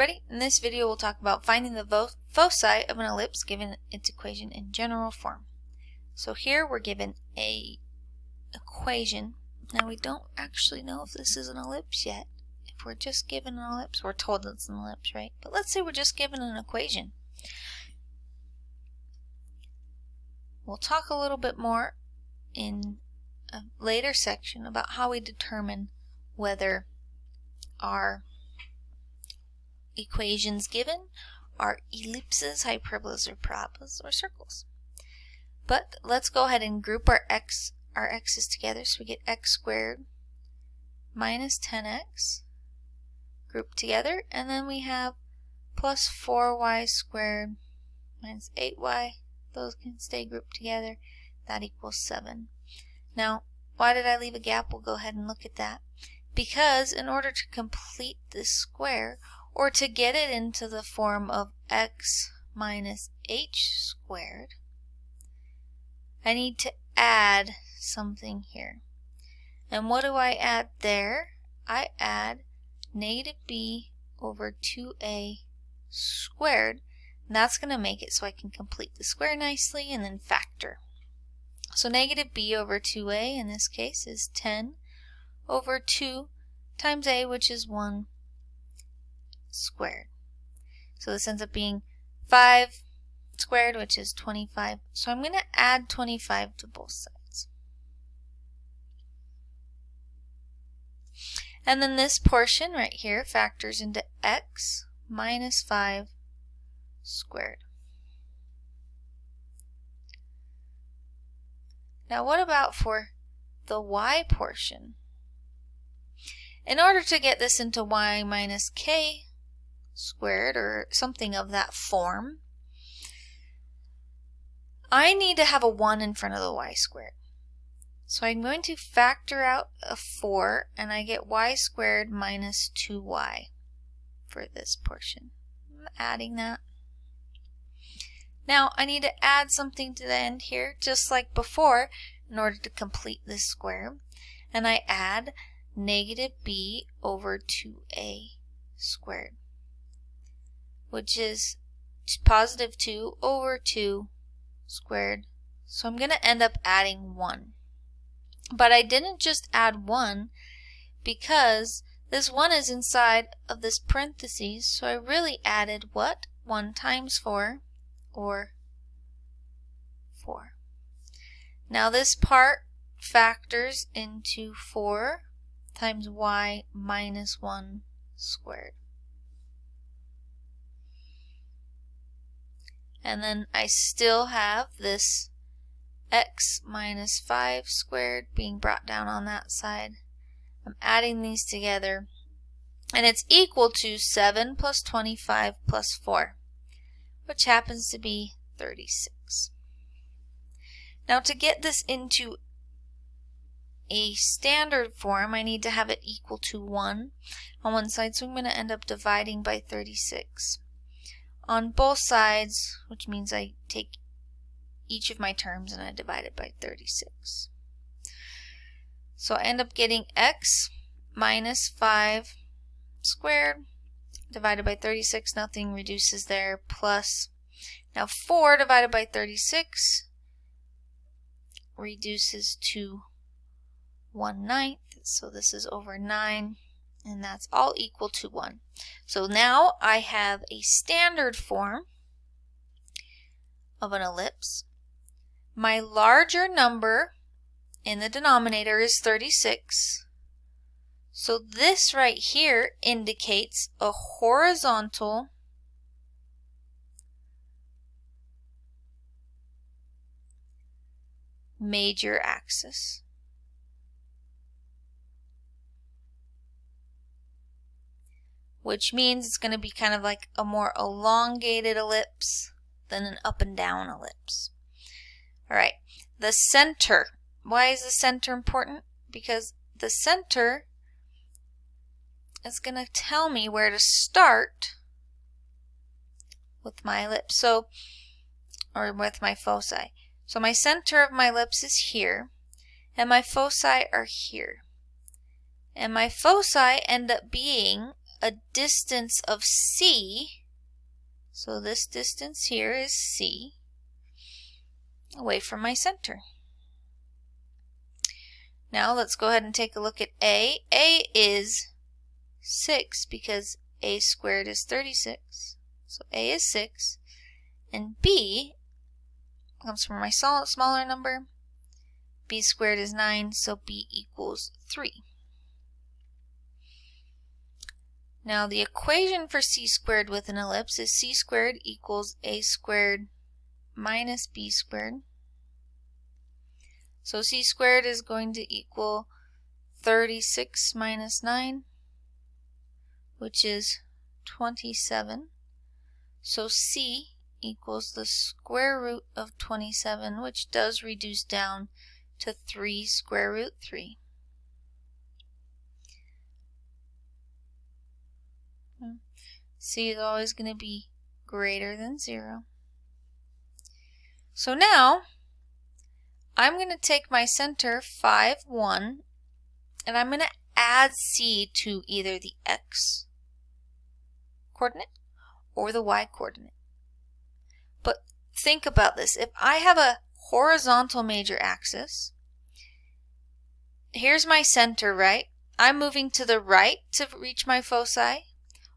everybody. In this video we'll talk about finding the foci of an ellipse given its equation in general form. So here we're given a equation. Now we don't actually know if this is an ellipse yet. If we're just given an ellipse, we're told it's an ellipse, right? But let's say we're just given an equation. We'll talk a little bit more in a later section about how we determine whether our equations given are ellipses, hyperbolas, or parabolas, or circles. But let's go ahead and group our x's together. So we get x squared minus 10x grouped together, and then we have plus 4y squared minus 8y. Those can stay grouped together. That equals 7. Now, why did I leave a gap? We'll go ahead and look at that. Because in order to complete this square, or to get it into the form of x minus h squared, I need to add something here. And what do I add there? I add negative b over 2a squared. And that's going to make it so I can complete the square nicely and then factor. So negative b over 2a in this case is 10 over 2 times a, which is 1 squared. So this ends up being 5 squared, which is 25. So I'm going to add 25 to both sides. And then this portion right here factors into x minus 5 squared. Now what about for the y portion? In order to get this into y minus k squared, or something of that form, I need to have a 1 in front of the y squared. So I'm going to factor out a 4, and I get y squared minus 2y for this portion. I'm adding that. Now I need to add something to the end here, just like before, in order to complete this square. And I add negative b over 2a squared, which is positive 2 over 2 squared. So I'm going to end up adding 1. But I didn't just add 1 because this 1 is inside of this parentheses, so I really added what? 1 times 4, or 4. Now this part factors into 4 times y minus 1 squared. And then I still have this x minus 5 squared being brought down on that side. I'm adding these together, and it's equal to 7 plus 25 plus 4, which happens to be 36. Now to get this into a standard form, I need to have it equal to 1 on one side, so I'm going to end up dividing by 36 on both sides, which means I take each of my terms and I divide it by 36. So I end up getting x minus 5 squared divided by 36, nothing reduces there, plus, now 4 divided by 36 reduces to 1/9, so this is over 9, and that's all equal to 1. So now I have a standard form of an ellipse. My larger number in the denominator is 36. So this right here indicates a horizontal major axis. Which means it's going to be kind of like a more elongated ellipse than an up and down ellipse. Alright, the center. Why is the center important? Because the center is going to tell me where to start with my ellipse, or with my foci. So my center of my ellipse is here, and my foci are here. And my foci end up being a distance of c, so this distance here is c, away from my center. Now let's go ahead and take a look at A. A is 6 because a squared is 36. So A is 6. And B comes from my smaller number. B squared is 9, so B equals 3. Now the equation for c squared with an ellipse is c squared equals a squared minus b squared. So c squared is going to equal 36 minus 9, which is 27. So c equals the square root of 27, which does reduce down to 3 square root 3. C is always going to be greater than 0. So now I'm going to take my center 5, 1, and I'm going to add c to either the x coordinate or the y coordinate. But think about this. If I have a horizontal major axis, here's my center, right? I'm moving to the right to reach my foci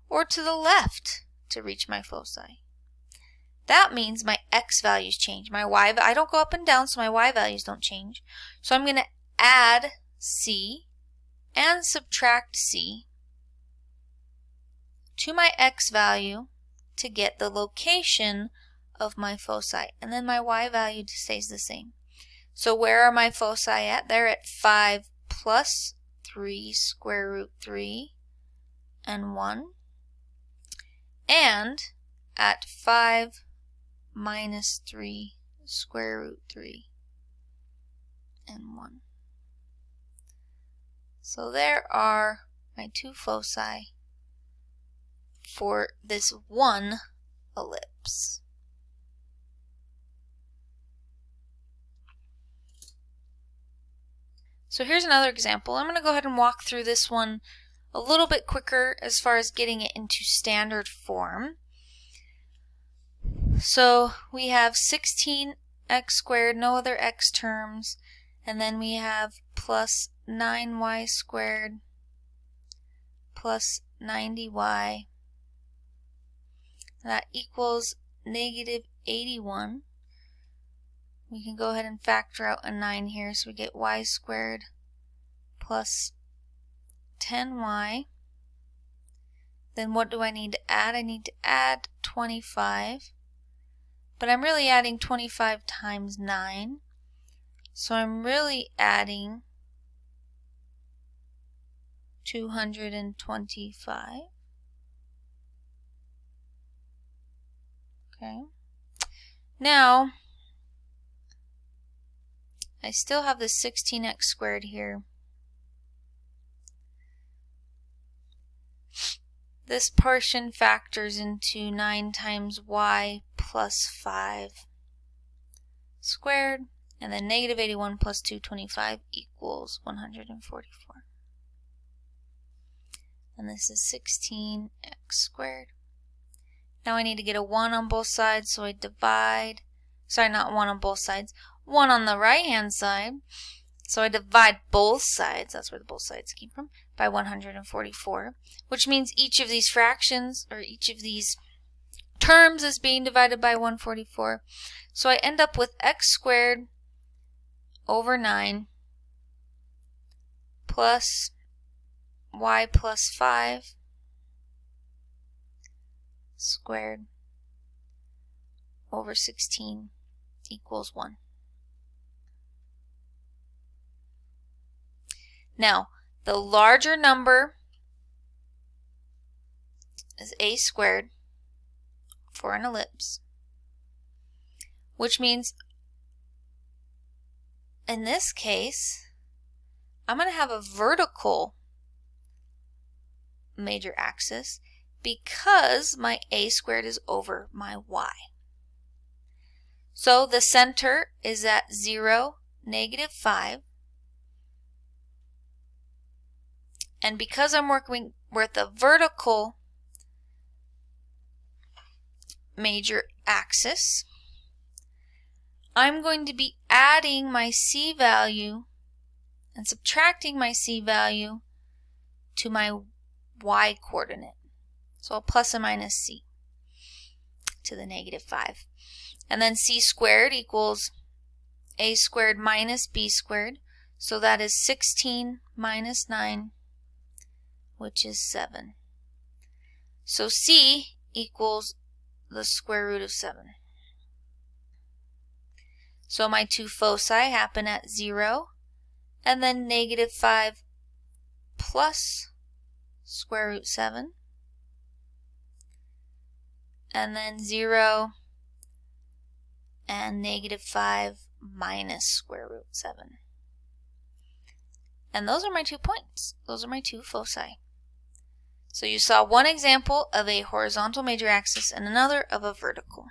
or to the left to reach my foci. That means my x values change. My y, I don't go up and down, so my y values don't change. So I'm going to add c and subtract c to my x value to get the location of my foci. And then my y value stays the same. So where are my foci at? They're at 5 plus 3 square root 3 and 1. And at 5 minus 3 square root 3 and 1. So there are my two foci for this one ellipse. So here's another example. I'm going to go ahead and walk through this one a little bit quicker as far as getting it into standard form. So we have 16x squared, no other x terms, and then we have plus 9y squared plus 90y. That equals negative 81. We can go ahead and factor out a 9 here, so we get y squared plus 10y. Then what do I need to add? I need to add 25. But I'm really adding 25 times 9. So I'm really adding 225. Okay. Now, I still have the 16x squared here. This portion factors into 9 times y plus 5 squared, and then negative 81 plus 225 equals 144. And this is 16x squared. Now I need to get a 1 on both sides, so I divide, sorry, not 1 on both sides, 1 on the right hand side. So I divide both sides, that's where the both sides came from, by 144, which means each of these fractions, or each of these terms is being divided by 144. So I end up with x squared over 9 plus y plus 5 squared over 16 equals 1. Now, the larger number is a squared for an ellipse, which means in this case, I'm going to have a vertical major axis because my a squared is over my y. So the center is at 0, -5. And because I'm working with a vertical major axis, I'm going to be adding my C value and subtracting my C value to my Y coordinate. So a plus and minus C to the -5. And then C squared equals A squared minus B squared. So that is 16 minus 9, which is 7. So C equals the square root of 7. So my two foci happen at 0 and then -5 plus square root 7, and then 0 and -5 minus square root 7. And those are my 2 points. Those are my 2 foci. So you saw one example of a horizontal major axis and another of a vertical.